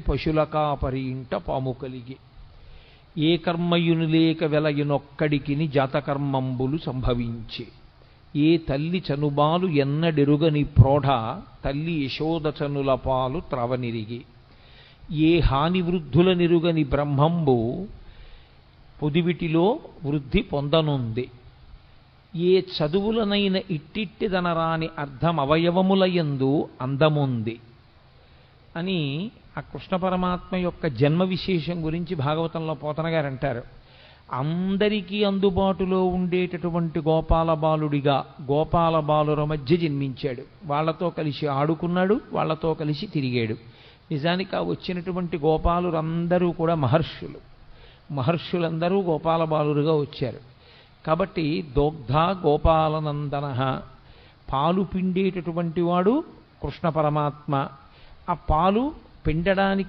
పశుల కాపరి ఇంట పాము కలిగి ఏ కర్మయును లేక వెలయునొక్కడికిని జాతకర్మంబులు సంభవించే ఏ తల్లి చనుబాలు ఎన్నడెరుగని ప్రోఢ తల్లి యశోదచనుల పాలు త్రవనిరిగి ఏ హాని వృద్ధుల నిరుగని బ్రహ్మంబు పొదివిటిలో వృద్ధి పొందనుంది ఏ చదువులనైన ఇట్టిట్టిదనరాని అర్థం అవయవములయందు అందముంది అని ఆ కృష్ణ పరమాత్మ యొక్క జన్మ విశేషం గురించి భాగవతంలో పోతన గారు అంటారు. అందరికీ అందుబాటులో ఉండేటటువంటి గోపాల బాలుడిగా గోపాల బాలుర మధ్య జన్మించాడు. వాళ్లతో కలిసి ఆడుకున్నాడు, వాళ్లతో కలిసి తిరిగాడు. నిజానికి ఆ వచ్చినటువంటి గోపాలురందరూ కూడా మహర్షులందరూ గోపాల బాలురుగా వచ్చారు. కాబట్టి దోగ్ధ గోపాలనందన, పాలు పిండేటటువంటి వాడు కృష్ణ పరమాత్మ. ఆ పాలు పిండడానికి